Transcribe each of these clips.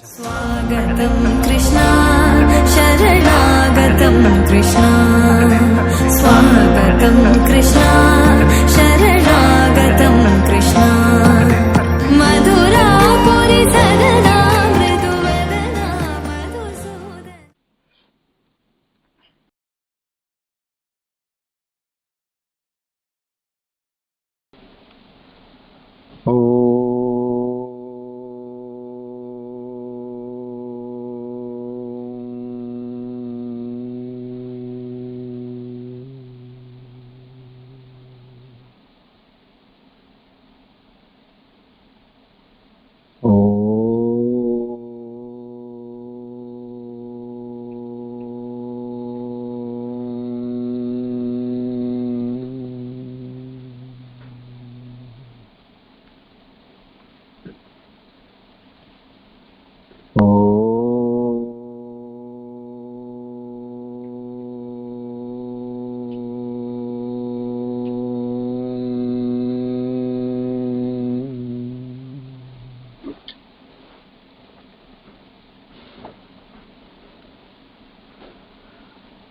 Swagatam Krishna, Sharanagatam Krishna. Swagatam Krishna, Sharanagatam Krishna. Madhura Puri Sadana Mriduvadana Madhusudan.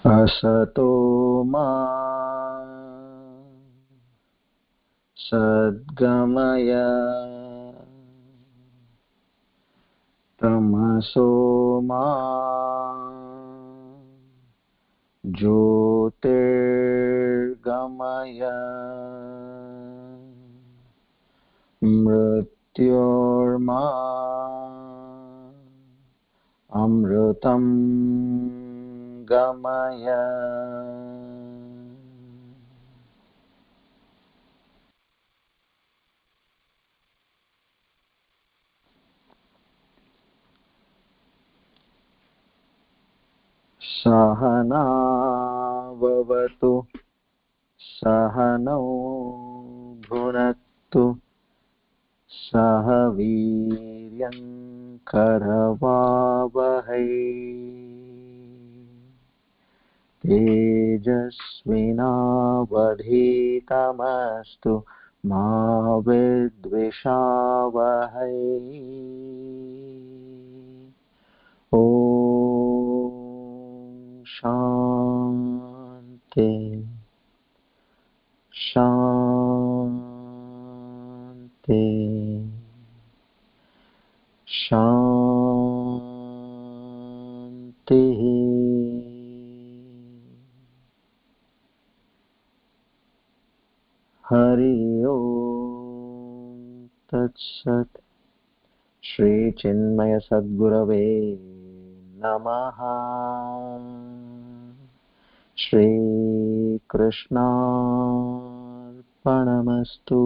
Asato ma sadgamaya tamaso ma jyotirgamaya mrityorma amritam gamaya. Sahana vavatu sahanau bhunaktu sahaviryam karavavahai tejasvinavadhitamastu ma vidvishavahai. Om Shanti Shanti Shanti. Hari Om Tat Sat. Shri Chinmaya Sadgurave Namaha. Shri Krishna Arpanamastu.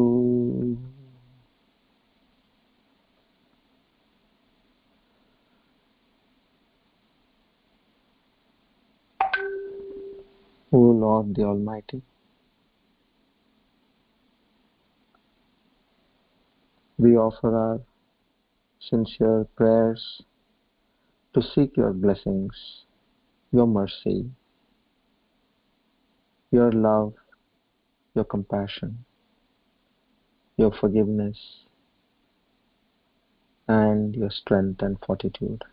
O Lord the Almighty, we offer our sincere prayers to seek your blessings, your mercy, your love, your compassion, your forgiveness, and your strength and fortitude.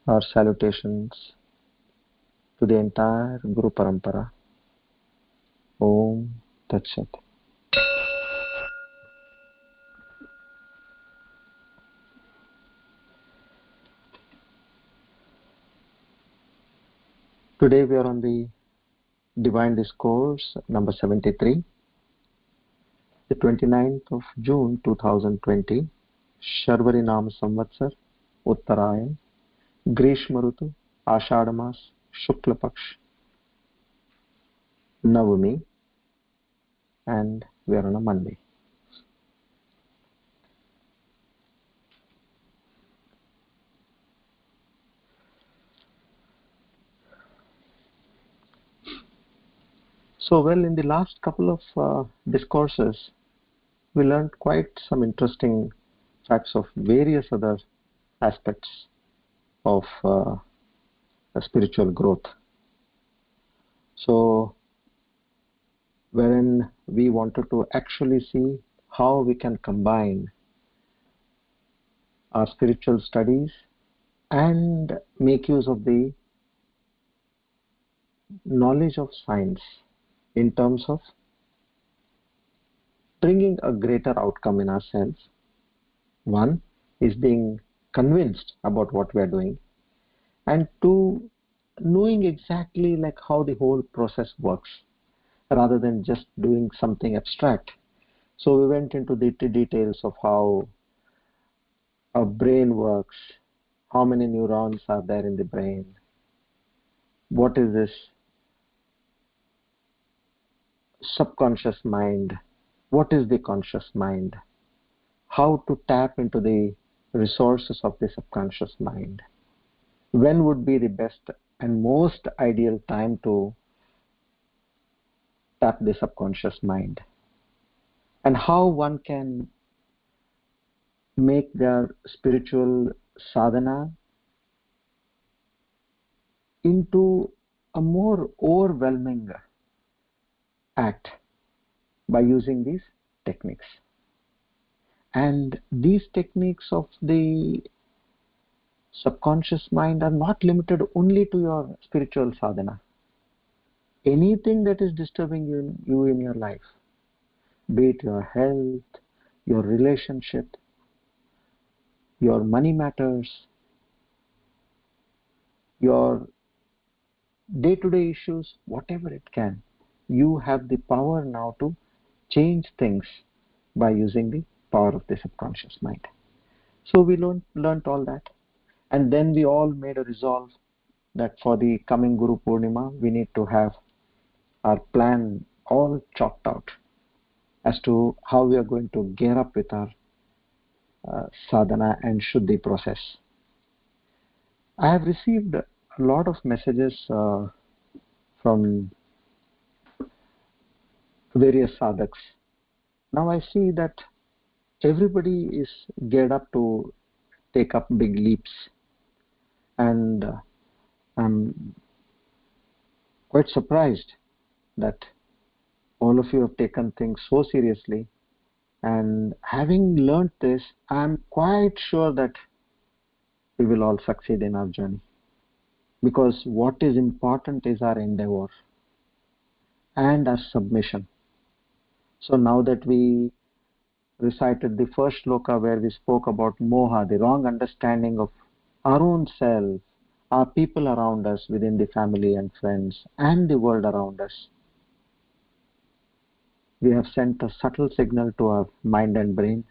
Our salutations to the entire Guru Parampara. Om Tat Sat. Today we are on the Divine Discourse number 73, the 29th of June 2020, Sharvari Nam Samvatsar, Uttarayan, Grishma Rutu, Ashadha Mas, Shukla Paksh, Navami, and we are on a Monday. So, well, in the last couple of discourses, we learned quite some interesting facts of various other aspects of spiritual growth. So, wherein we wanted to actually see how we can combine our spiritual studies and make use of the knowledge of science in terms of bringing a greater outcome in ourselves. One is being convinced about what we are doing, and two, knowing exactly like how the whole process works rather than just doing something abstract. So we went into the details of how our brain works, how many neurons are there in the brain, what is this subconscious mind, what is the conscious mind, how to tap into the resources of the subconscious mind, when would be the best and most ideal time to tap the subconscious mind, and how one can make their spiritual sadhana into a more overwhelming act by using these techniques. And these techniques of the subconscious mind are not limited only to your spiritual sadhana. Anything that is disturbing you in your life, be it your health, your relationship, your money matters, your day-to-day issues, whatever it can, you have the power now to change things by using the power of the subconscious mind. So we learned all that, and then we all made a resolve that for the coming Guru Purnima we need to have our plan all chalked out as to how we are going to gear up with our sadhana and Shuddhi process. I have received a lot of messages from various sadhaks. Now I see that everybody is geared up to take up big leaps, and I'm quite surprised that all of you have taken things so seriously. And having learned this, I'm quite sure that we will all succeed in our journey, because what is important is our endeavor and our submission. So now that we recited the first shloka where we spoke about moha, the wrong understanding of our own self, our people around us within the family and friends, and the world around us, we have sent a subtle signal to our mind and brain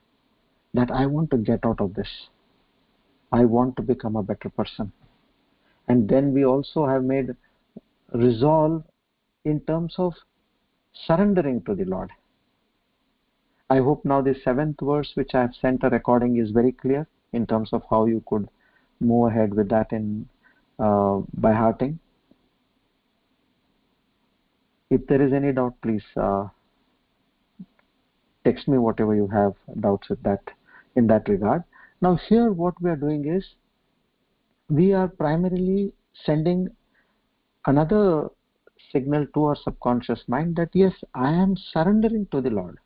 that I want to get out of this. I want to become a better person. And then we also have made resolve in terms of surrendering to the Lord. I hope now the 7th verse which I have sent a recording is very clear in terms of how you could move ahead with that in by hearting. If there is any doubt, please text me whatever you have doubts with that in that regard. Now here what we are doing is we are primarily sending another signal to our subconscious mind that yes, I am surrendering to the Lord.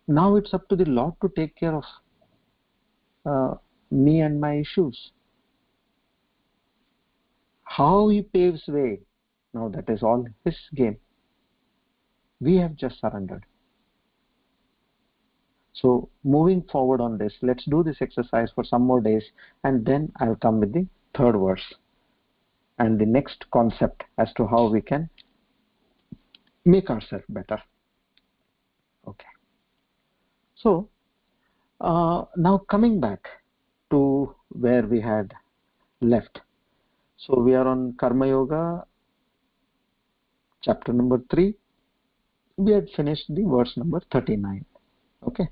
Now it's up to the Lord to take care of me and my issues. How He paves way, now that is all His game. We have just surrendered. So moving forward on this, let's do this exercise for some more days, and then I'll come with the 3rd verse and the next concept as to how we can make ourselves better. Okay. So now coming back to where we had left. So we are on Karma Yoga, chapter number 3. We had finished the verse number 39. Okay.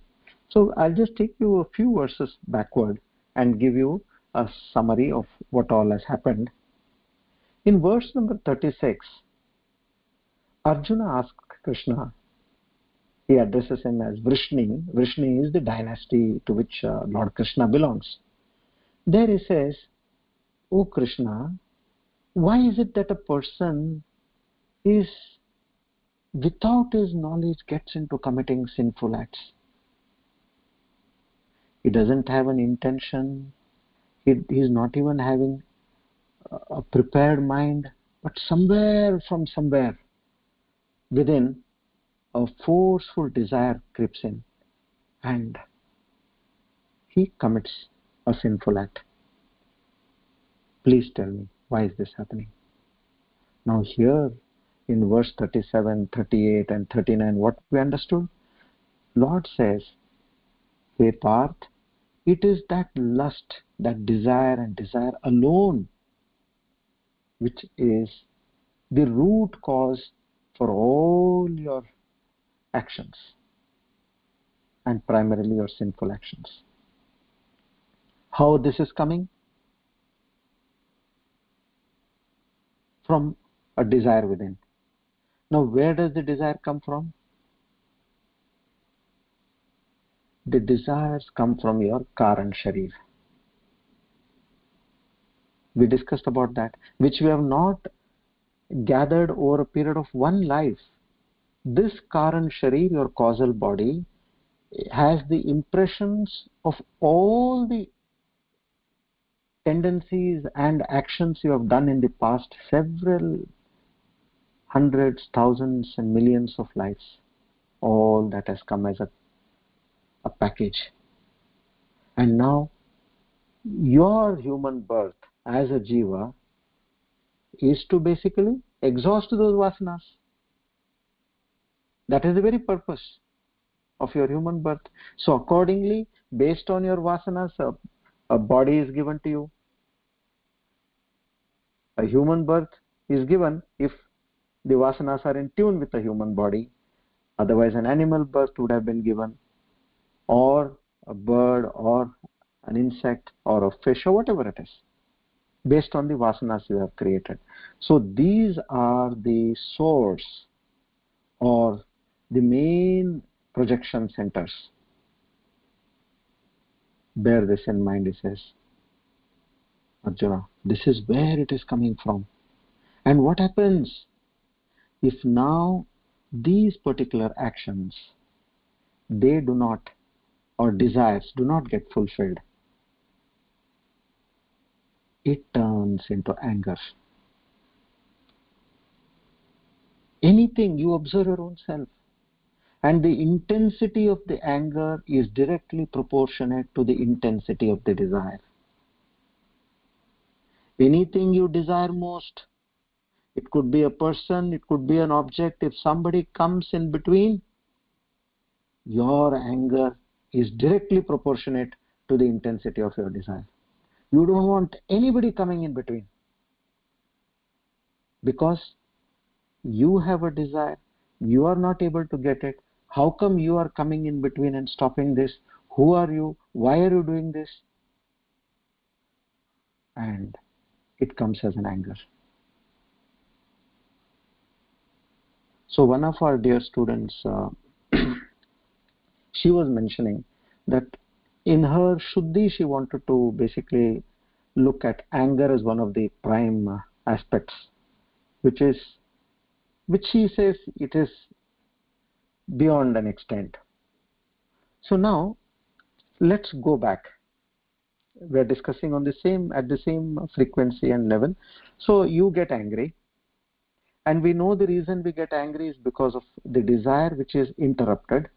So I'll just take you a few verses backward and give you a summary of what all has happened. In verse number 36, Arjuna asked Krishna, he addresses him as Vrishni. Vrishni is the dynasty to which Lord Krishna belongs. There he says, "O Krishna, why is it that a person is, without his knowledge, gets into committing sinful acts? He doesn't have an intention. He's not even having a prepared mind, but somewhere from somewhere within, a forceful desire creeps in and he commits a sinful act. Please tell me, why is this happening? Now here in verse 37, 38 and 39, what we understood? Lord says, "Hey Parth, it is that lust, that desire and desire alone which is the root cause for all your actions and primarily your sinful actions." How this is coming? From a desire within. Now where does the desire come from? The desires come from your Karan Sharir. We discussed about that, which we have not gathered over a period of one life. This Karan Sharir, your causal body, has the impressions of all the tendencies and actions you have done in the past several hundreds, thousands and millions of lives. All that has come as a package. And now your human birth as a jiva is to basically exhaust those vasanas. That is the very purpose of your human birth. So accordingly, based on your vasanas, a body is given to you. A human birth is given if the vasanas are in tune with the human body. Otherwise an animal birth would have been given, or a bird or an insect or a fish or whatever it is, based on the vasanas you have created. So these are the source or the main projection centers. Bear this in mind, he says, Arjuna, this is where it is coming from. And what happens if now these particular actions, they do not, or desires do not get fulfilled? It turns into anger. Anything, you observe your own self. And the intensity of the anger is directly proportionate to the intensity of the desire. Anything you desire most, it could be a person, it could be an object. If somebody comes in between, your anger is directly proportionate to the intensity of your desire. You don't want anybody coming in between, because you have a desire, you are not able to get it. How come you are coming in between and stopping this? Who are you? Why are you doing this? And it comes as an anger. So one of our dear students, she was mentioning that in her Shuddhi, she wanted to basically look at anger as one of the prime aspects, which she says it is beyond an extent. So now let's go back. We're discussing on at the same frequency and level. So you get angry, and we know the reason we get angry is because of the desire which is interrupted.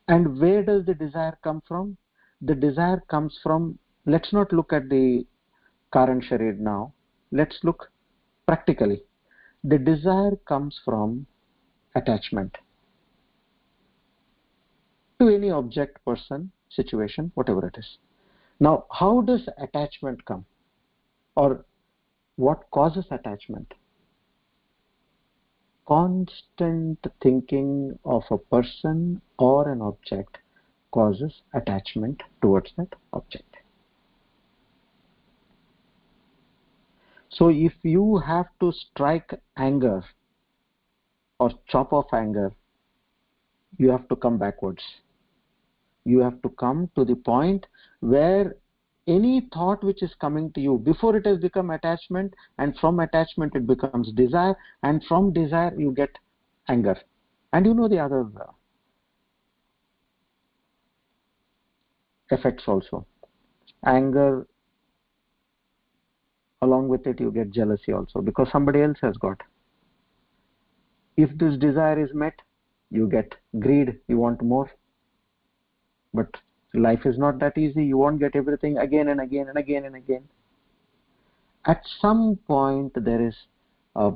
And where does the desire come from? The desire comes from, let's not look at the Karan Sharir now. Let's look practically. The desire comes from attachment to any object, person, situation, whatever it is. Now, how does attachment come? Or what causes attachment? Constant thinking of a person or an object causes attachment towards that object. So if you have to strike anger or chop off anger, you have to come backwards. You have to come to the point where any thought which is coming to you, before it has become attachment, and from attachment it becomes desire, and from desire you get anger. And you know the other effects also. Anger, along with it you get jealousy also, because somebody else has got. If this desire is met, you get greed, you want more. But life is not that easy. You won't get everything again and again and again and again. At some point there is a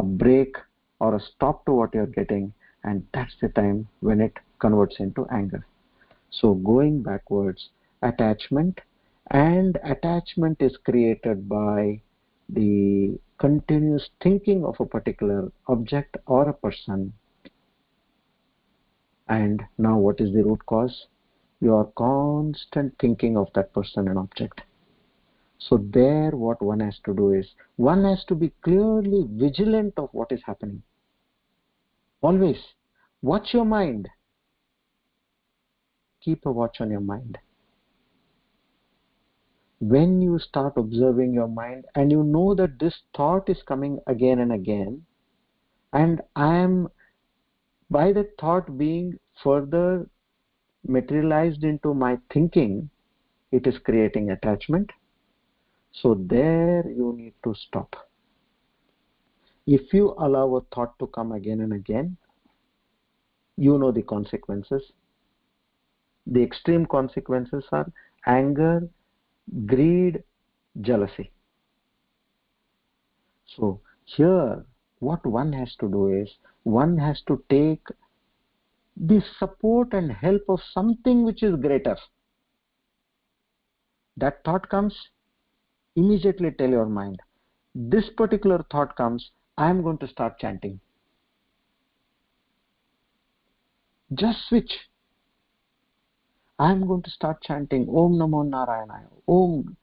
break or a stop to what you're getting, and that's the time when it converts into anger. So going backwards, attachment, and attachment is created by the continuous thinking of a particular object or a person. And now what is the root cause? Your constant thinking of that person and object. So there what one has to do is, one has to be clearly vigilant of what is happening. Always watch your mind. Keep a watch on your mind. When you start observing your mind and you know that this thought is coming again and again, and I am, by the thought being further materialized into my thinking, it is creating attachment. So there you need to stop. If you allow a thought to come again and again, you know the consequences. The extreme consequences are anger, greed, jealousy. So here what one has to do is, one has to take the support and help of something which is greater. That thought comes, immediately tell your mind, this particular thought comes, I am going to start chanting. Just switch. I am going to start chanting Om Namo Narayana, Om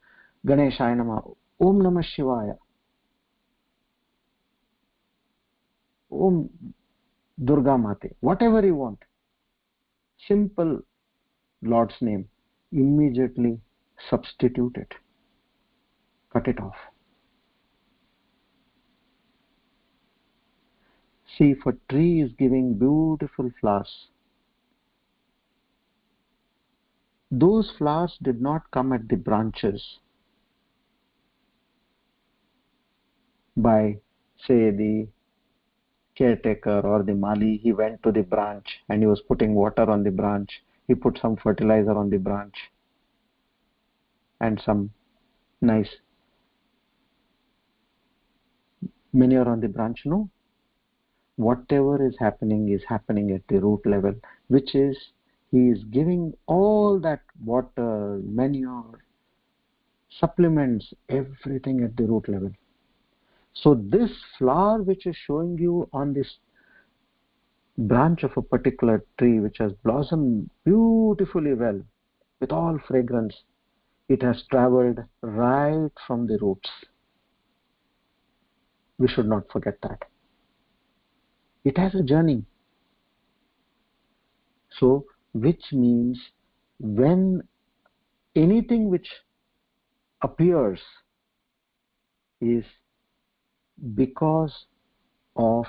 Ganeshaya Namah, Om Namah Shivaya, Om Durga Mate, whatever you want. Simple Lord's name. Immediately substitute it. Cut it off. See, if a tree is giving beautiful flowers, those flowers did not come at the branches by, say, the caretaker or the mali. He went to the branch and he was putting water on the branch. He put some fertilizer on the branch and some nice manure on the branch. No. Whatever is happening at the root level, which is, he is giving all that water, manure, supplements, everything at the root level. So this flower which is showing you on this branch of a particular tree which has blossomed beautifully well with all fragrance, it has traveled right from the roots. We should not forget that. It has a journey. So, which means when anything which appears is because of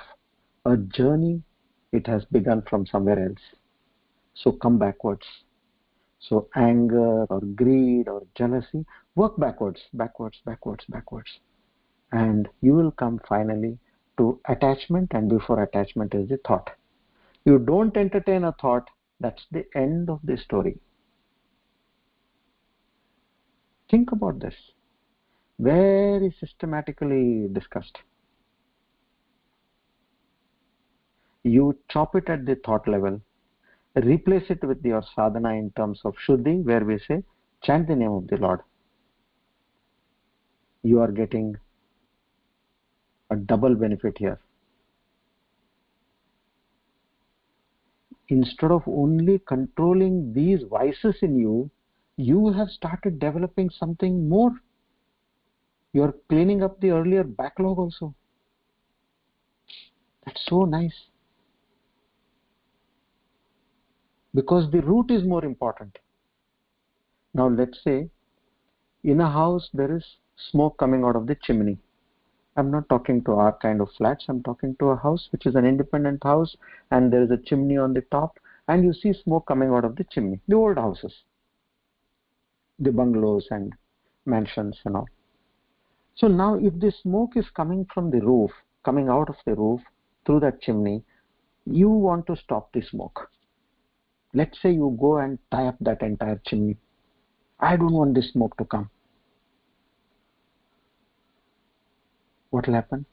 a journey, it has begun from somewhere else. So come backwards. So anger or greed or jealousy, work backwards, and you will come finally to attachment, and before attachment is the thought. You don't entertain a thought, that's the end of the story. Think about this. Very systematically discussed. You chop it at the thought level, replace it with your sadhana in terms of Shuddhi, where we say, chant the name of the Lord. You are getting a double benefit here. Instead of only controlling these vices in you, you have started developing something more. You are cleaning up the earlier backlog also. That's so nice. Because the root is more important. Now let's say in a house there is smoke coming out of the chimney. I'm not talking to our kind of flats. I'm talking to a house which is an independent house, and there is a chimney on the top, and you see smoke coming out of the chimney, the old houses, the bungalows and mansions and all. So now if the smoke is coming from the roof, coming out of the roof through that chimney, you want to stop the smoke. Let's say you go and tie up that entire chimney. I don't want this smoke to come. What will happen?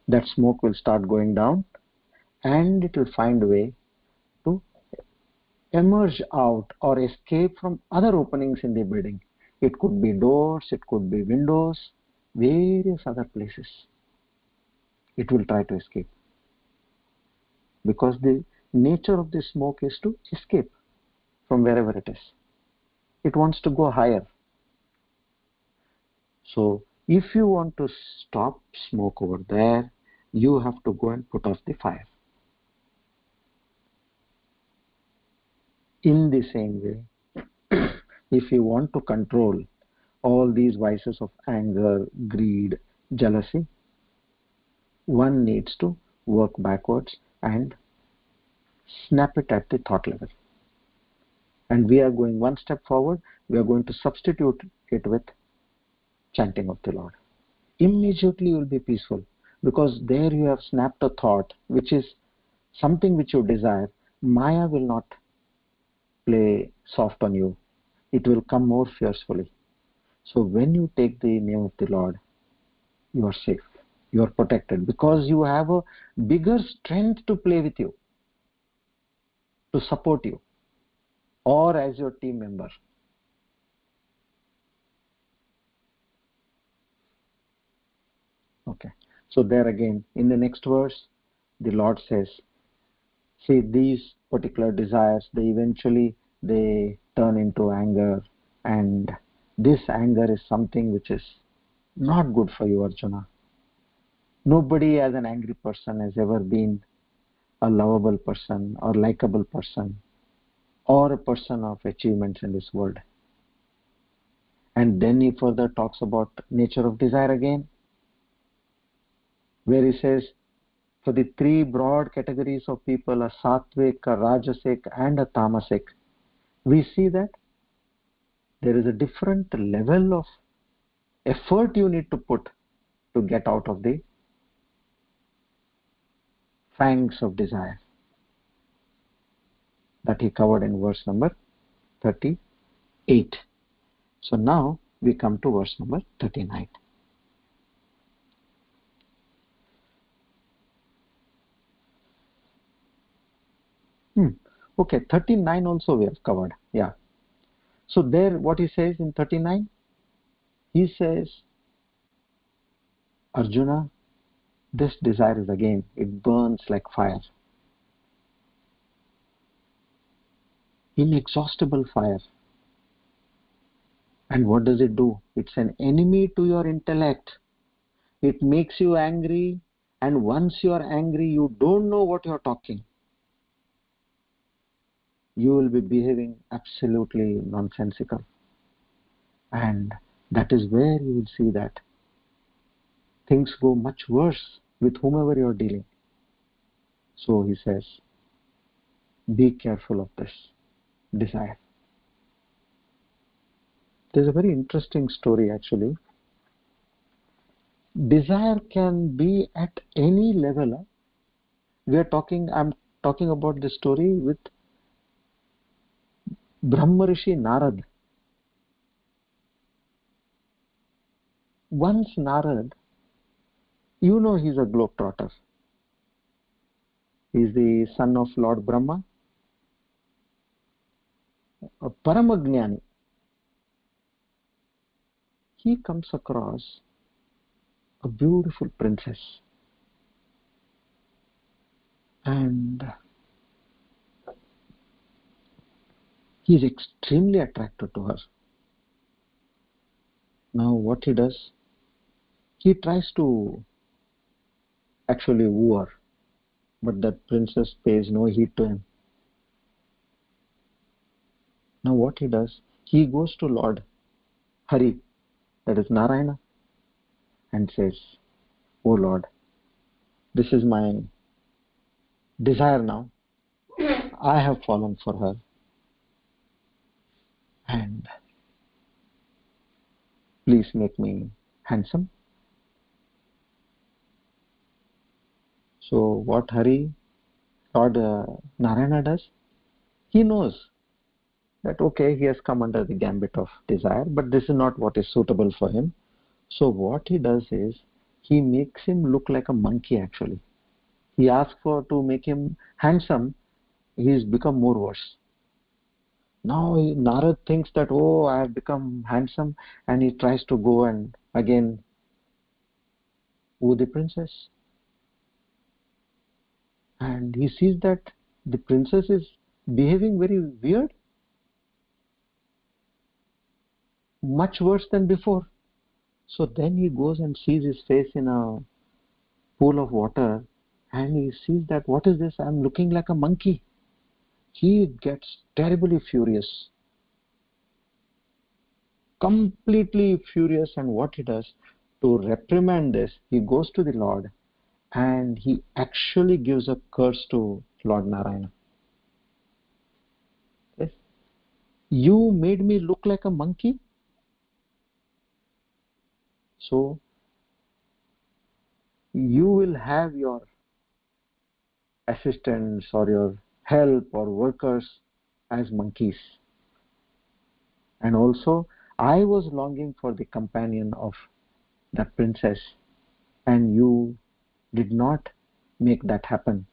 That smoke will start going down and it will find a way to emerge out or escape from other openings in the building. It could be doors, it could be windows, various other places. It will try to escape. Because the nature of the smoke is to escape from wherever it is. It wants to go higher. So if you want to stop smoke over there, you have to go and put off the fire. In the same way, if you want to control all these vices of anger, greed, jealousy, one needs to work backwards and snap it at the thought level. And we are going one step forward. We are going to substitute it with chanting of the Lord. Immediately you will be peaceful, because there you have snapped a thought which is something which you desire. Maya will not play soft on you. It will come more fiercely. So when you take the name of the Lord, you are safe. You are protected, because you have a bigger strength to play with you, to support you, or as your team member. Okay. So there again, in the next verse, the Lord says, see, these particular desires, they turn into anger, and this anger is something which is not good for you, Arjuna. Nobody as an angry person has ever been a lovable person or likable person or a person of achievements in this world. And then he further talks about nature of desire again, where he says, for the three broad categories of people, a sattvic, a rajasic and a tamasic, we see that there is a different level of effort you need to put to get out of the fangs of desire, that he covered in verse number 38. So now we come to verse number 39. Okay, 39 also we have covered. Yeah. So there what he says in 39, he says, Arjuna, this desire is again, it burns like fire. Inexhaustible fire. And what does it do? It's an enemy to your intellect. It makes you angry, and once you are angry, you don't know what you're talking. You will be behaving absolutely nonsensical. And that is where you will see that things go much worse with whomever you're dealing. So he says, be careful of this desire. There's a very interesting story actually. Desire can be at any level. I'm talking about this story with Brahmarishi Narad. Once Narad, you know, he's a globetrotter. He's the son of Lord Brahma, a Paramagnani. He comes across a beautiful princess, and he is extremely attracted to her. Now what he does, he tries to actually woo her, but that princess pays no heed to him. Now what he does, he goes to Lord Hari, that is Narayana, and says, oh Lord, this is my desire now. I have fallen for her, and please make me handsome. So what Lord Narayana does, he knows that okay, he has come under the gambit of desire, but this is not what is suitable for him. So what he does is, he makes him look like a monkey actually. He asks for to make him handsome, he's become more worse. Now Narad thinks that, oh, I have become handsome, and he tries to go and again woo the princess. And he sees that the princess is behaving very weird, much worse than before. So then he goes and sees his face in a pool of water, and he sees that, what is this? I'm looking like a monkey. He gets terribly furious, completely furious, and what he does to reprimand this, he goes to the Lord and he actually gives a curse to Lord Narayana. Yes? You made me look like a monkey, so you will have your assistants or your help or workers as monkeys. And also, I was longing for the companion of that princess, and you did not make that happen.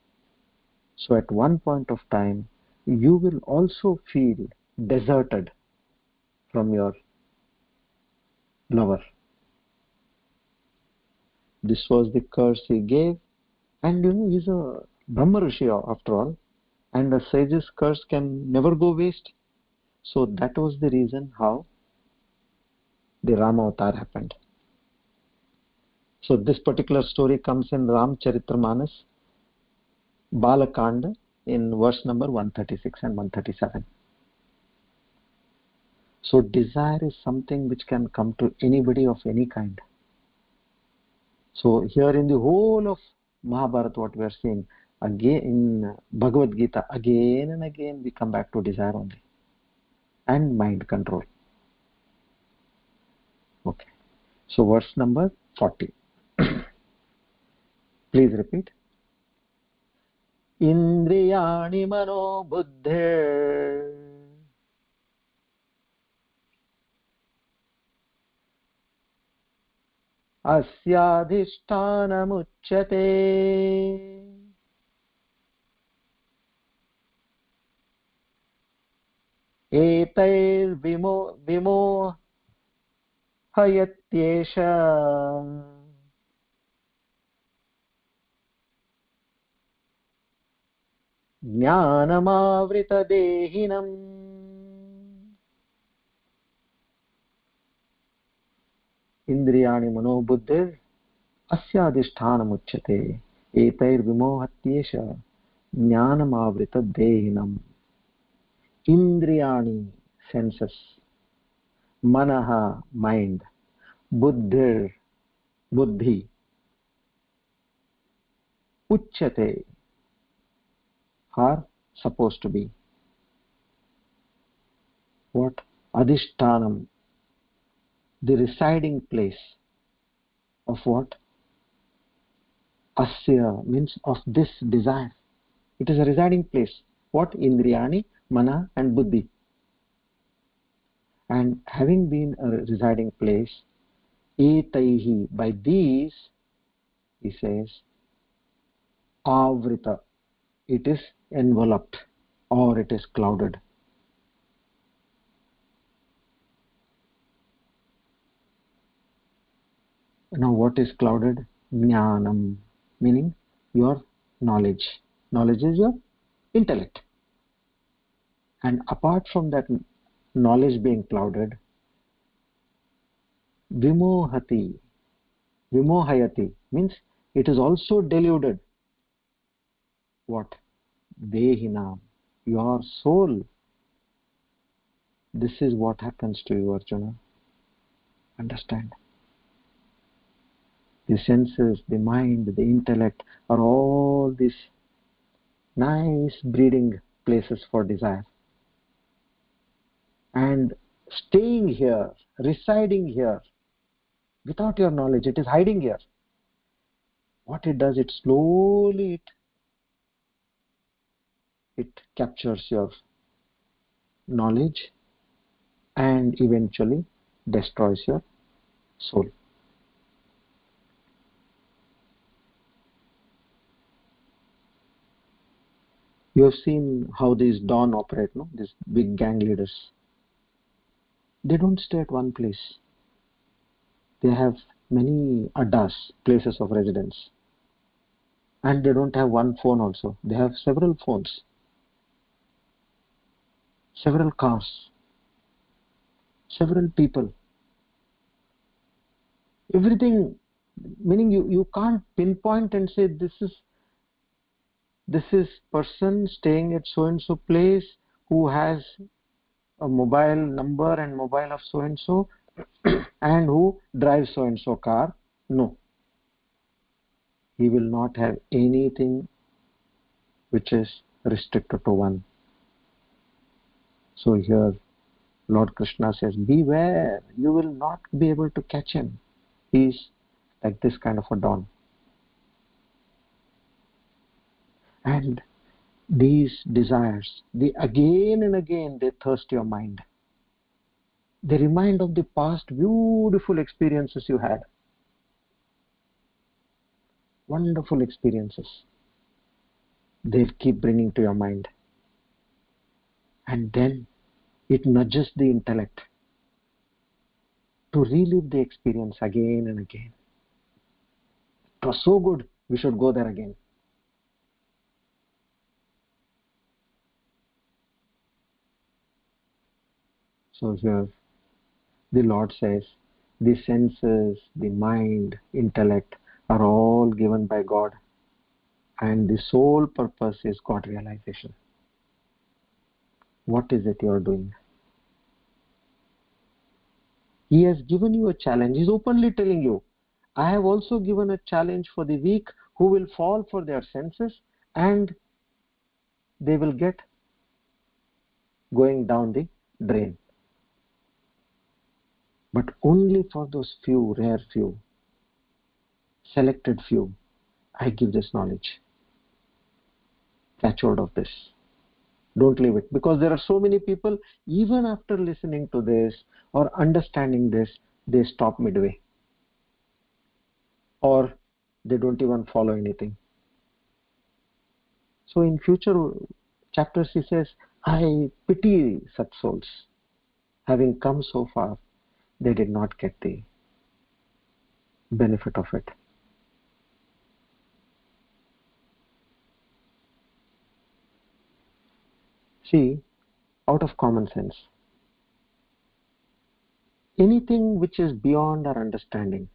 So at one point of time, you will also feel deserted from your lover. This was the curse he gave, and he's a Brahma Rishi after all, and a sage's curse can never go waste. So that was the reason how the Rama avatar happened. So this particular story comes in Ramcharitramanas, Balakanda, in verse number 136 and 137. So desire is something which can come to anybody of any kind. So here in the whole of Mahabharata, what we are seeing, again in Bhagavad Gita, again and again we come back to desire only, and mind control. Okay. So verse number 40. Please repeat. Indriyani mano buddhir asyadhisthanamuchyate etair vimohayatyesha jnanamavritadehinam. Indriyani mano buddhir asyadhisthanamuchyate etair vimohatyesha jnanamavritadehinam. Indriyani, senses, manaha, mind, buddhir, buddhi, uchyate, are supposed to be what? Adhishtanam, the residing place of what? Asya, means of this desire. It is a residing place. What? Indriyani, mana and buddhi. And having been a residing place, etaihi, by these, he says, avrita, it is enveloped or it is clouded. Now what is clouded? Jnanam, meaning your knowledge. Knowledge is your intellect. And apart from that knowledge being clouded, vimohati, vimohayati, means it is also deluded. What? Dehinam, your soul. This is what happens to you, Arjuna. Understand? The senses, the mind, the intellect are all this nice breeding places for desire. And staying here, residing here, without your knowledge, it is hiding here. What it does, it slowly it captures your knowledge and eventually destroys your soul. You have seen how these Dawn operate, no? These big gang leaders. They don't stay at one place. They have many addas, places of residence. And they don't have one phone also. They have several phones, several cars, several people. Everything, meaning you can't pinpoint and say this is person staying at so and so place who has a mobile number and mobile of so and so and who drives so and so car. No, he will not have anything which is restricted to one. So here Lord Krishna says, beware, you will not be able to catch him. He is like this kind of a dawn. And these desires, they again and again, they thirst your mind. They remind of the past beautiful experiences you had. Wonderful experiences. They keep bringing to your mind. And then it nudges the intellect to relive the experience again and again. It was so good, we should go there again. So here the Lord says, the senses, the mind, intellect are all given by God, and the sole purpose is God realization. What is it you are doing? He has given you a challenge. He is openly telling you, I have also given a challenge for the weak who will fall for their senses and they will get going down the drain. But only for those few, rare few, selected few, I give this knowledge. Catch hold of this. Don't leave it. Because there are so many people, even after listening to this or understanding this, they stop midway. Or they don't even follow anything. So in future chapters he says, I pity such souls. Having come so far, they did not get the benefit of it. See, out of common sense, anything which is beyond our understanding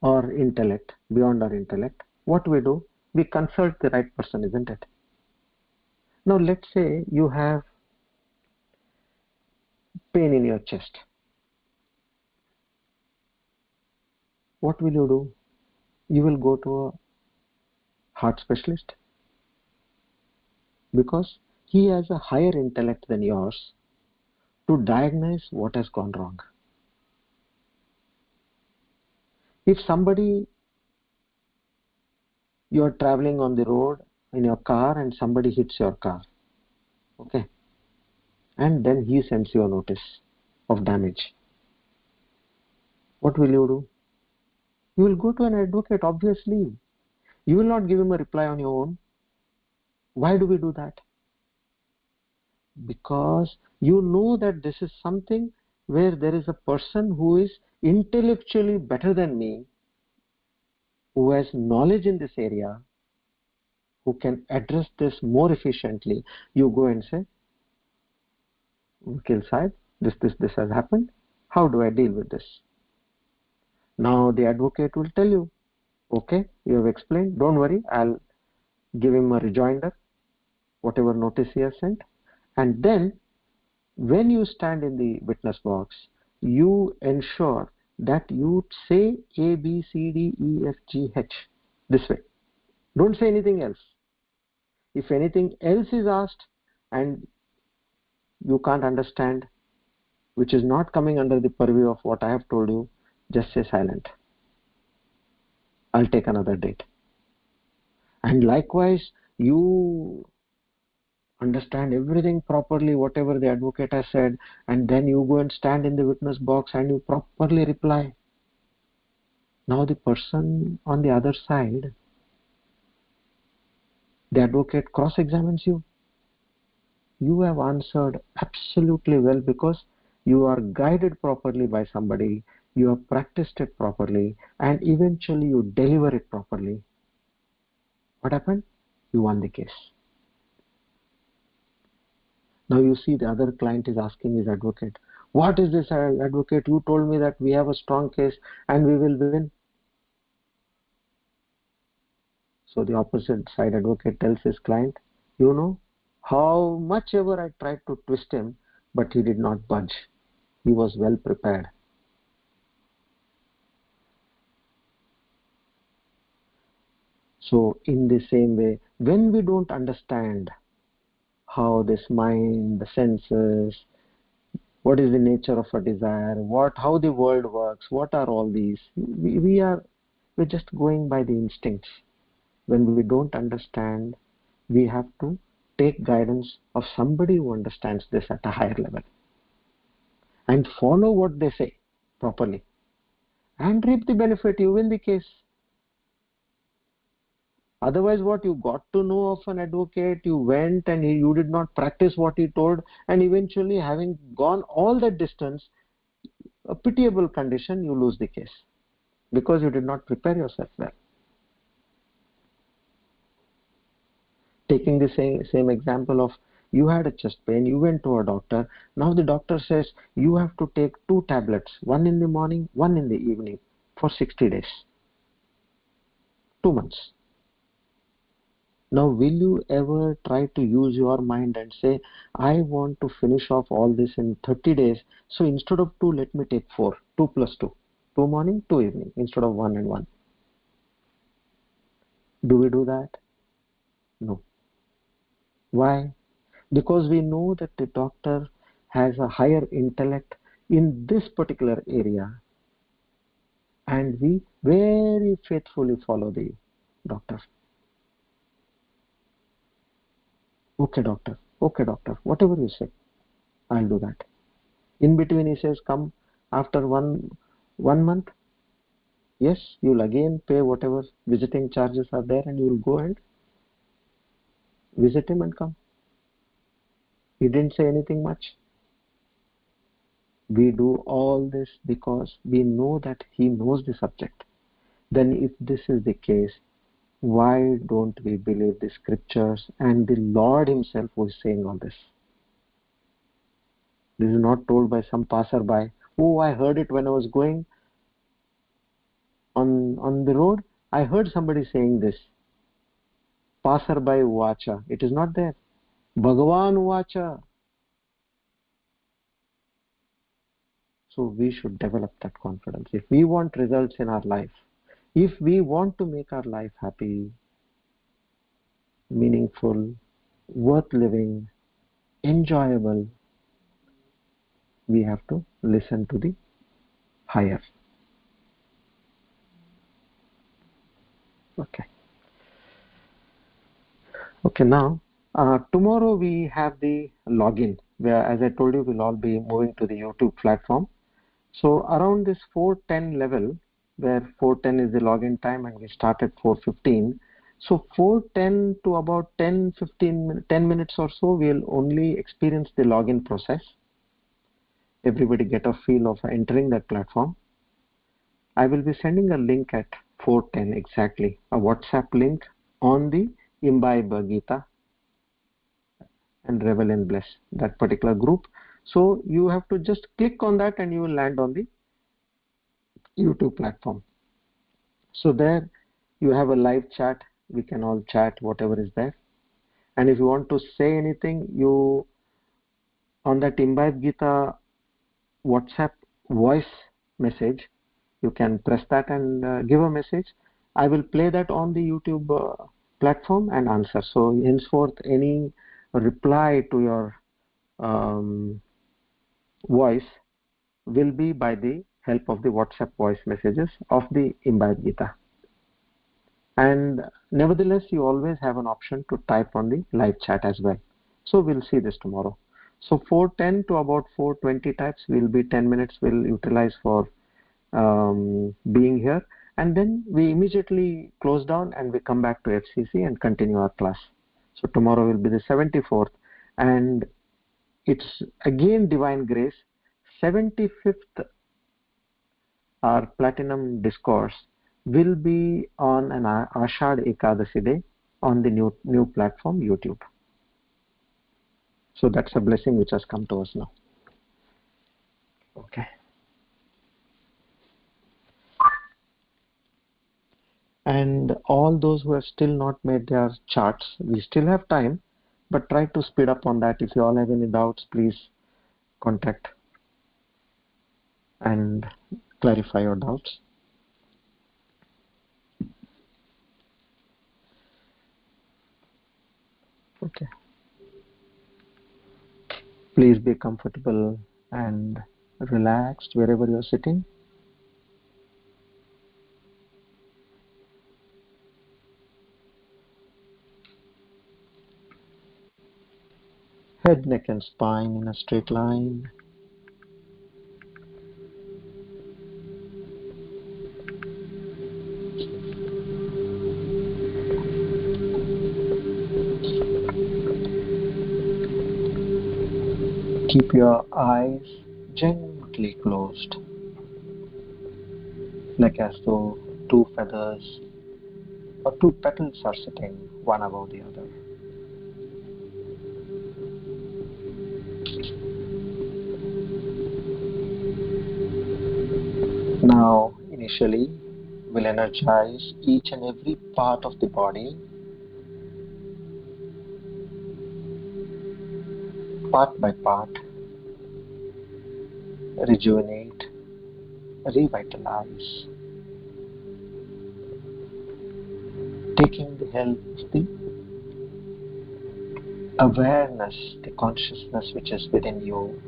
or intellect, beyond our intellect, what we do? We consult the right person, isn't it? Now let's say you have pain in your chest. What will you do? You will go to a heart specialist because he has a higher intellect than yours to diagnose what has gone wrong. If somebody, you are traveling on the road in your car and somebody hits your car, okay, and then he sends you a notice of damage, what will you do? You will go to an advocate, obviously. You will not give him a reply on your own. Why do we do that? Because you know that this is something where there is a person who is intellectually better than me, who has knowledge in this area, who can address this more efficiently. You go and say, Vakil Sahib, this has happened. How do I deal with this? Now the advocate will tell you, okay, you have explained, don't worry, I'll give him a rejoinder, whatever notice he has sent. And then when you stand in the witness box, you ensure that you say A, B, C, D, E, F, G, H this way. Don't say anything else. If anything else is asked and you can't understand, which is not coming under the purview of what I have told you, just say silent. I'll take another date. And likewise, you understand everything properly, whatever the advocate has said, and then you go and stand in the witness box and you properly reply. Now the person on the other side, the advocate cross-examines you. You have answered absolutely well because you are guided properly by somebody, you have practiced it properly, and eventually you deliver it properly. What happened? You won the case. Now you see the other client is asking his advocate, what is this, advocate? You told me that we have a strong case and we will win. So the opposite side advocate tells his client, you know, how much ever I tried to twist him, but he did not budge. He was well prepared. So in the same way, when we don't understand how this mind, the senses, what is the nature of a desire, how the world works, what are all these, we're just going by the instincts. When we don't understand, we have to take guidance of somebody who understands this at a higher level and follow what they say properly and reap the benefit. You win the case. Otherwise, what you got to know of an advocate, you went and you did not practice what he told, and eventually, having gone all that distance, a pitiable condition, you lose the case because you did not prepare yourself well. Taking the same example of, you had a chest pain, you went to a doctor. Now the doctor says you have to take 2 tablets, one in the morning, one in the evening, for 60 days, 2 months. Now, will you ever try to use your mind and say, I want to finish off all this in 30 days, so instead of 2, let me take 4, 2 plus 2, 2 morning, 2 evening, instead of 1 and 1. Do we do that? No. Why? Because we know that the doctor has a higher intellect in this particular area, and we very faithfully follow the doctor. Okay, doctor, whatever you say, I'll do that. In between, he says, come after one month. Yes, you'll again pay whatever visiting charges are there, and you'll go and visit him and come. He didn't say anything much. We do all this because we know that he knows the subject. Then if this is the case, why don't we believe the scriptures and the Lord himself who is saying all this? This is not told by some passerby. Oh, I heard it when I was going on the road. I heard somebody saying this. Passerby vacha. It is not there. Bhagavan vacha. So we should develop that confidence. If we want results in our life, if we want to make our life happy, meaningful, worth living, enjoyable, we have to listen to the higher. Okay, now tomorrow we have the login, where, as I told you, we'll all be moving to the YouTube platform. So around this 4:10 level, where 4:10 is the login time and we start at 4:15, so 4:10 to about 10 minutes or so, we'll only experience the login process. Everybody get a feel of entering that platform. I will be sending a link at 4:10 exactly, a WhatsApp link on the Imbibe Gita and Revel and Bless, that particular group. So you have to just click on that and you will land on the YouTube platform. So there you have a live chat. We can all chat whatever is there. And if you want to say anything, you on that Imbibe Gita WhatsApp voice message, you can press that and give a message. I will play that on the YouTube platform and answer. So henceforth, any reply to your voice will be by the help of the WhatsApp voice messages of the Imbibe Gita. And nevertheless, you always have an option to type on the live chat as well. So we'll see this tomorrow. So 4:10 to about 4:20 types will be 10 minutes we'll utilize for being here. And then we immediately close down and we come back to FCC and continue our class. So tomorrow will be the 74th. And it's again Divine Grace, 75th, our Platinum Discourse will be on an Ashad Ekadasi day on the new platform YouTube. So that's a blessing which has come to us now. Okay. And all those who have still not made their charts, we still have time, but try to speed up on that. If you all have any doubts, please contact and clarify your doubts. Okay. Please be comfortable and relaxed wherever you are sitting. Head, neck and spine in a straight line. Keep your eyes gently closed, like as though two feathers or two petals are sitting one above the other. Now, initially, we'll energize each and every part of the body, part by part, rejuvenate, revitalize, taking the help of the awareness, the consciousness which is within you.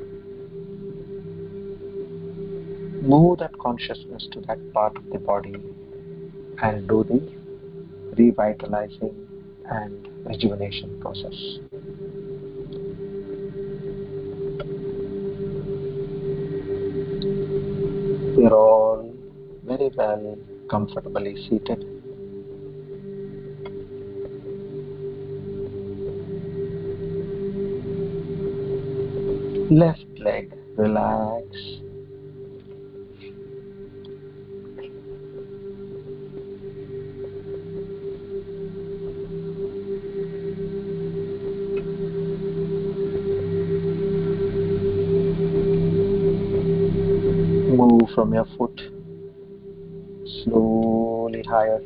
Move that consciousness to that part of the body and do the revitalizing and rejuvenation process. We are all very well comfortably seated. Left leg relax. Move from your foot slowly higher.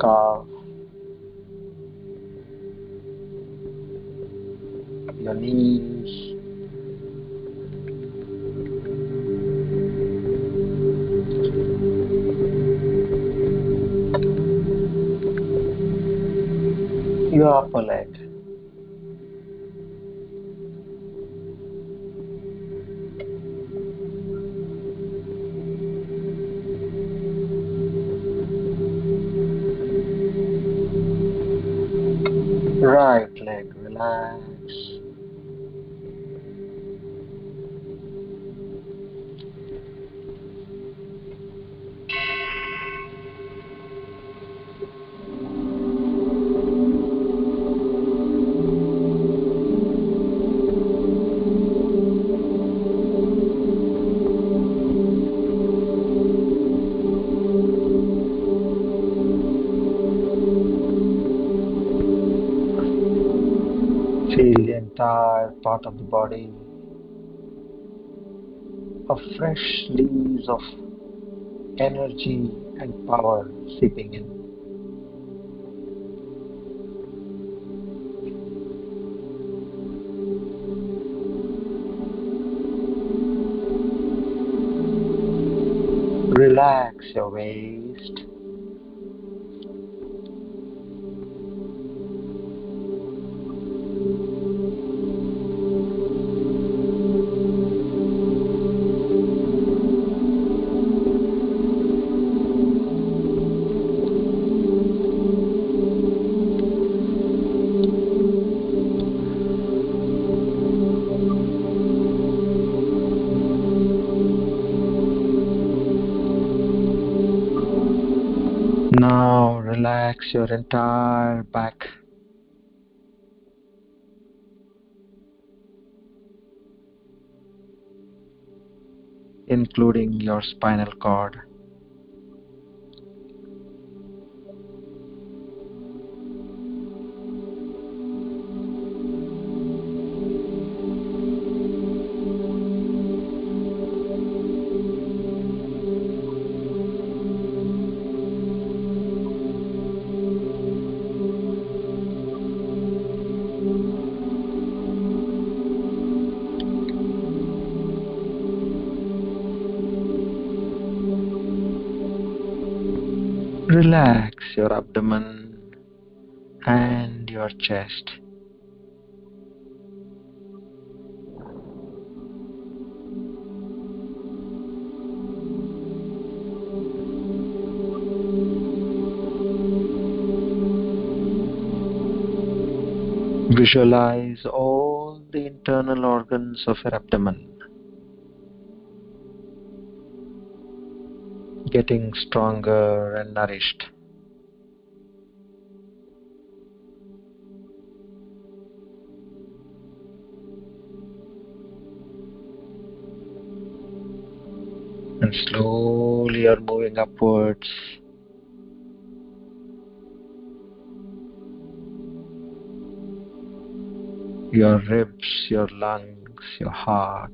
Calf, your knees, your upper leg. Right leg relax. Feel the entire part of the body, a fresh leaves of energy and power seeping in. Relax your waist, Relax your entire back, including your spinal cord. Relax your abdomen and your chest. Visualize all the internal organs of your abdomen getting stronger and nourished. And slowly you're moving upwards. Your ribs, your lungs, your heart.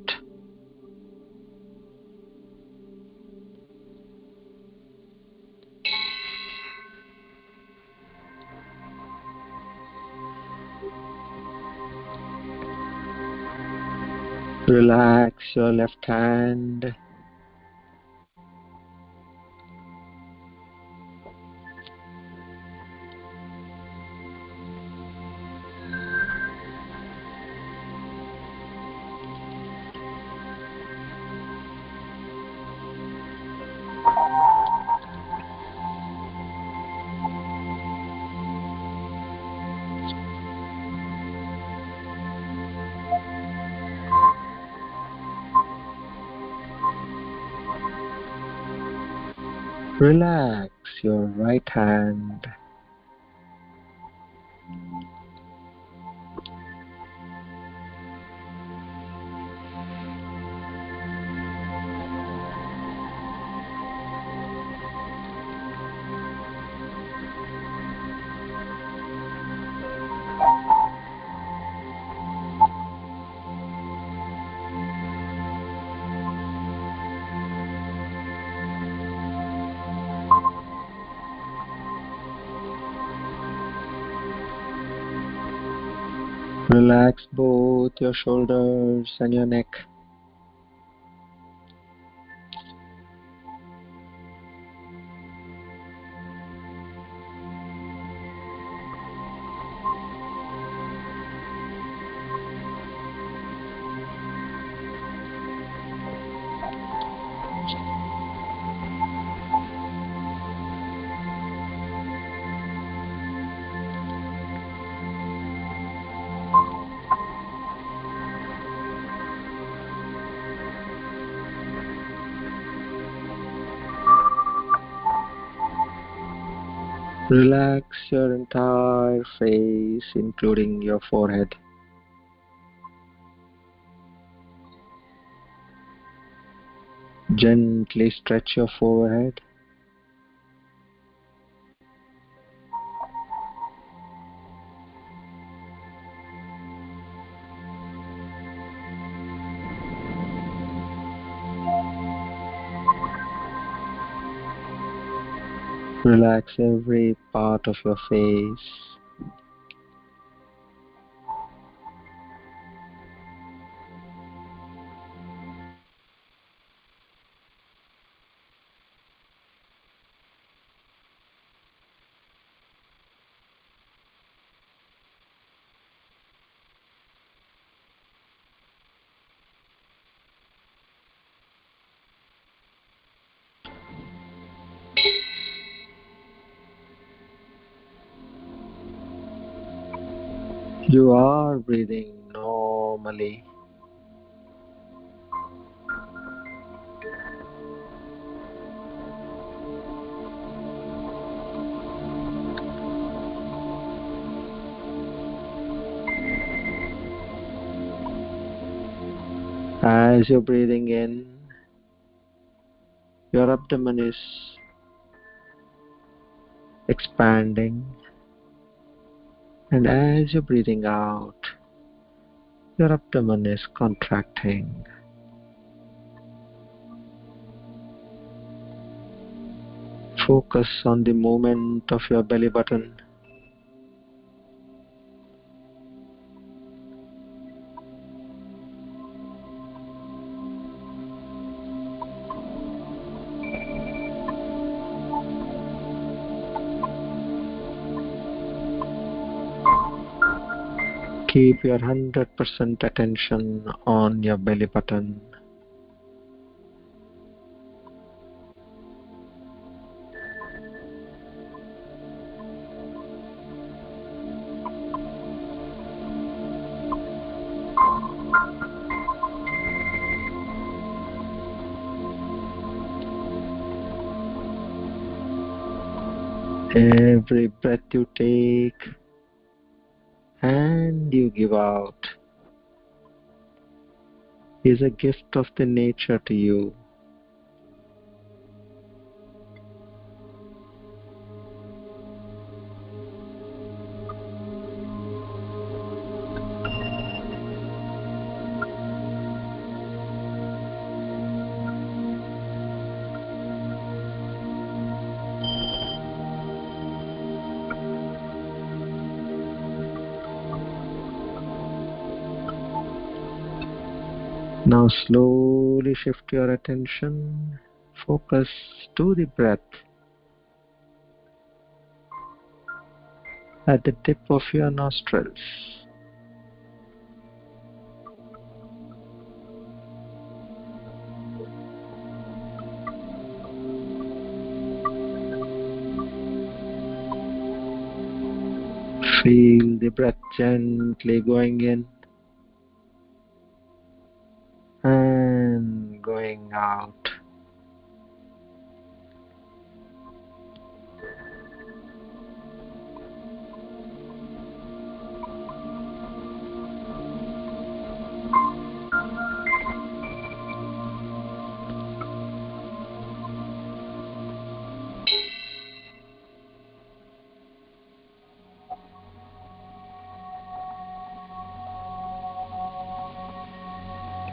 Relax your left hand. Relax your right hand. Relax both your shoulders and your neck. Relax your entire face, including your forehead. Gently stretch your forehead. Relax every part of your face. You are breathing normally. As you're breathing in, your abdomen is expanding, and as you're breathing out, your abdomen is contracting. Focus on the movement of your belly button. Keep your 100% attention on your belly button. Every breath you take and you give out is a gift of the nature to you. Now slowly shift your attention, focus to the breath at the tip of your nostrils. Feel the breath gently going in and going out.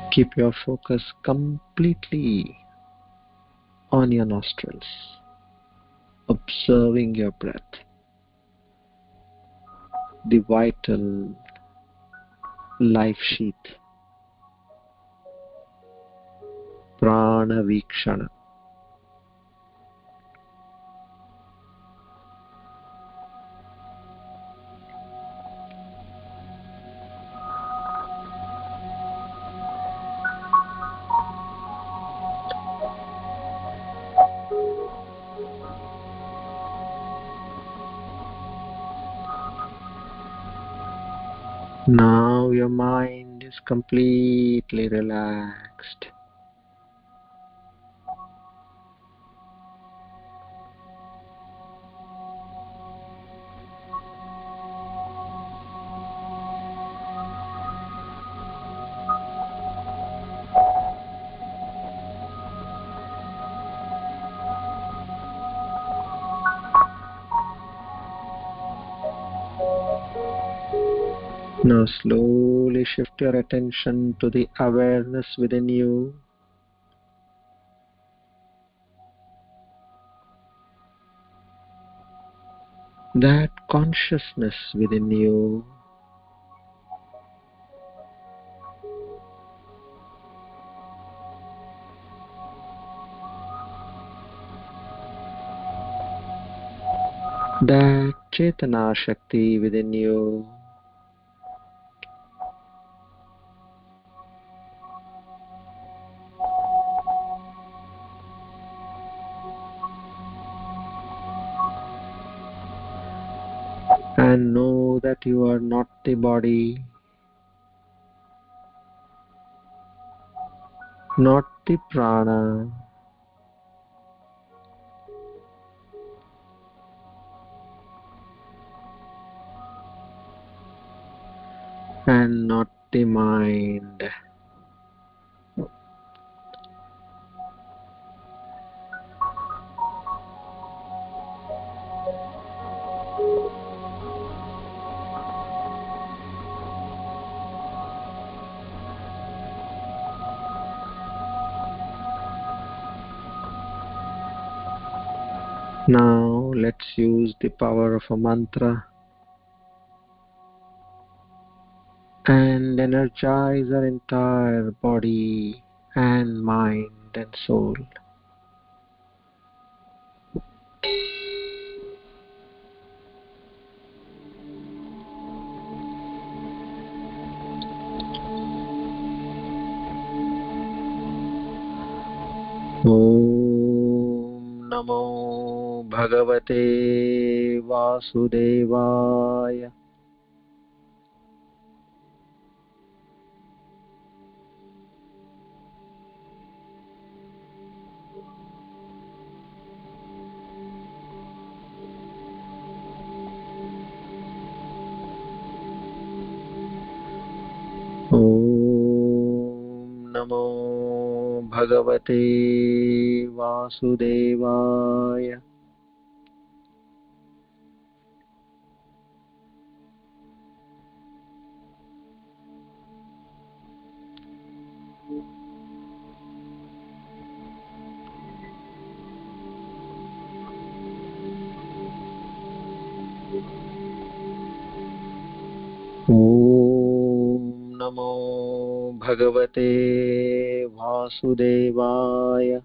Keep your focus completely on your nostrils, observing your breath, the vital life sheath, prana vikshana. Now your mind is completely relaxed. Now slowly shift your attention to the awareness within you. That consciousness within you. That Chetana Shakti within you. And know that you are not the body, not the prana, and not the mind. Now let's use the power of a mantra and energize our entire body and mind and soul. Om Namo Bhagavate Vasudevaya. Om Namo Bhagavate Vasudevaya. Om Namo Bhagavate Vasudevaya.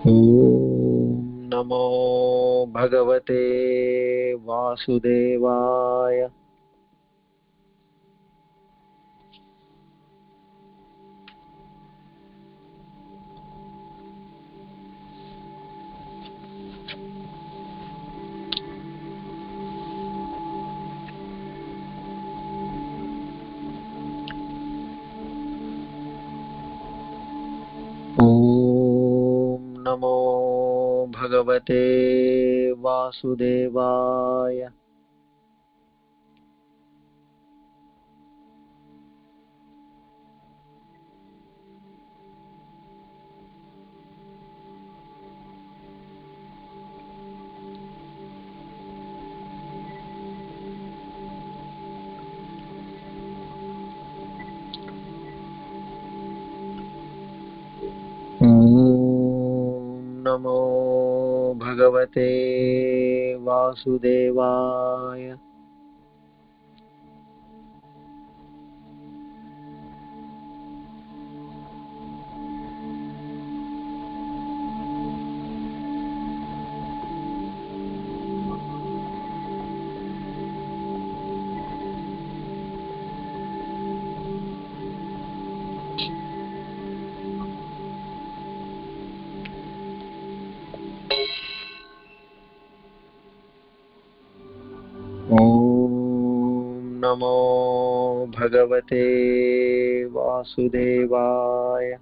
Om Namo Bhagavate Vasudevaya. Om Namo Bhagavate Vasudevaya. Om Namo Bhagavate Vasudevaya. Om Namo Bhagavate Vasudevaya.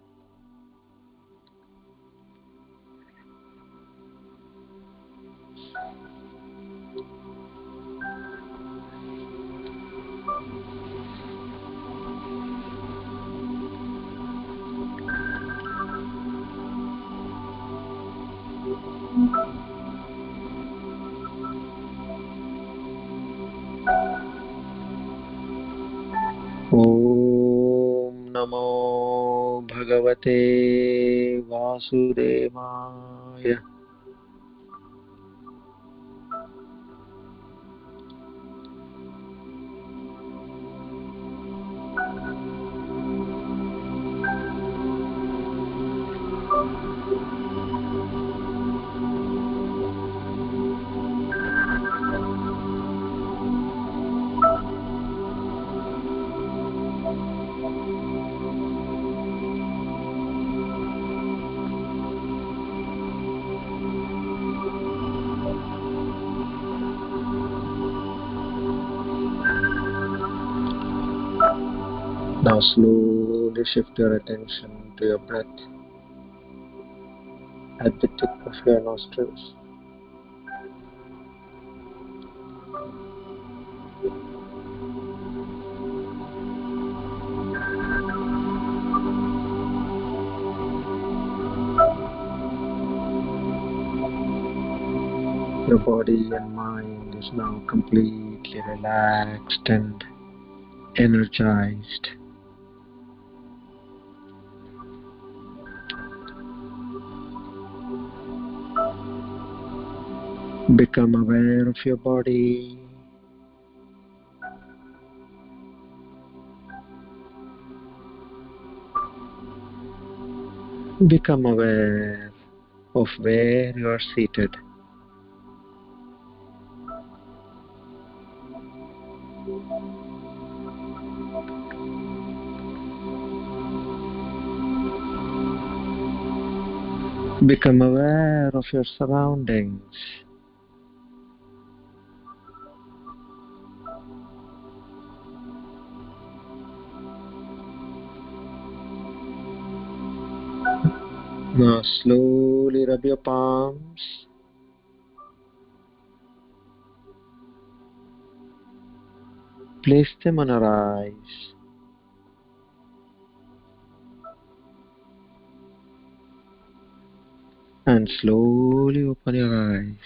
Om Namo Bhagavate Vasudevaya. Now slowly shift your attention to your breath at the tip of your nostrils. Your body and mind is now completely relaxed and energized. Become aware of your body. Become aware of where you are seated. Become aware of your surroundings. Now slowly rub your palms. Place them on your eyes. And slowly open your eyes.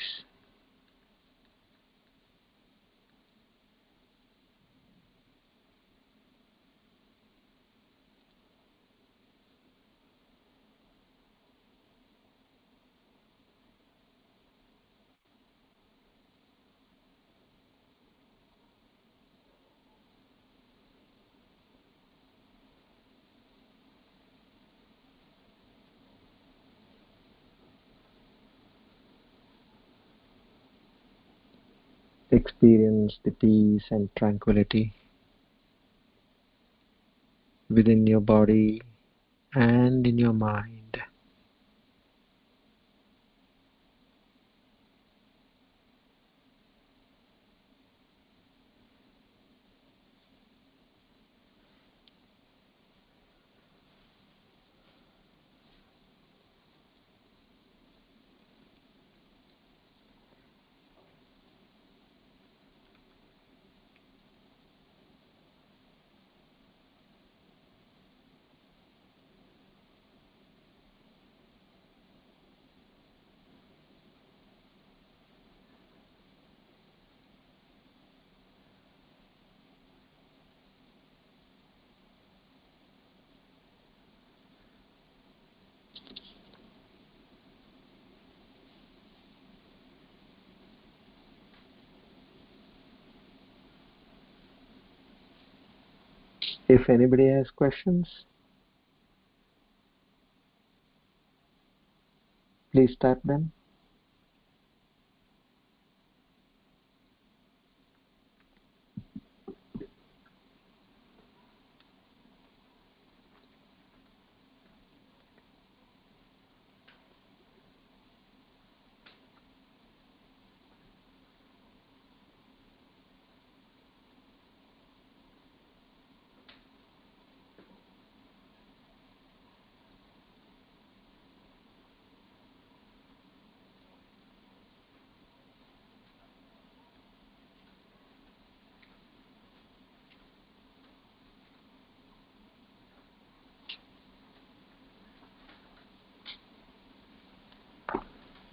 Experience the peace and tranquility within your body and in your mind. If anybody has questions, please type them.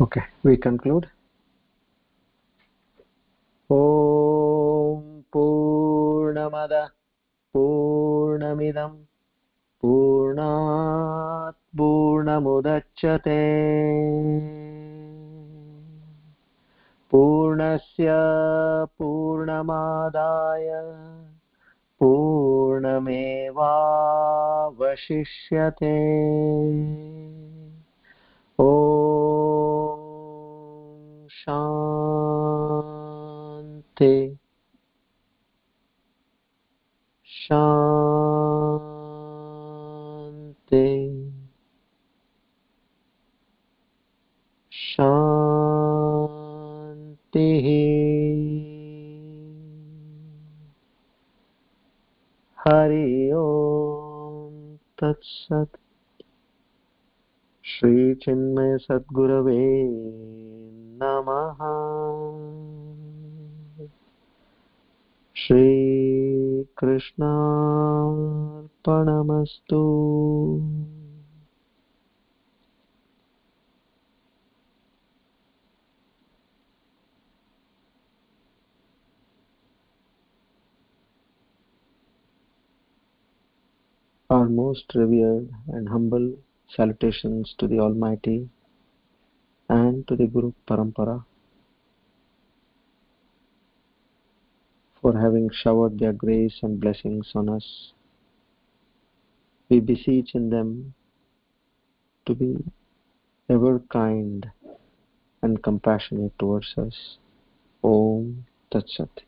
Okay, we conclude. Om Purnamada Purnamidam Purnat Purnamudachyate Purnasya Purnamadaya Purnamevavashishyate. Om Shanti Shanti Shanti. Hari Om Tat Sat. Shri Chinmaya Sadgurave Namaha. Shri Krishna Arpanamastu. Our most revered and humble salutations to the Almighty and to the Guru Parampara for having showered their grace and blessings on us. We beseech in them to be ever kind and compassionate towards us. Om Tat Sat.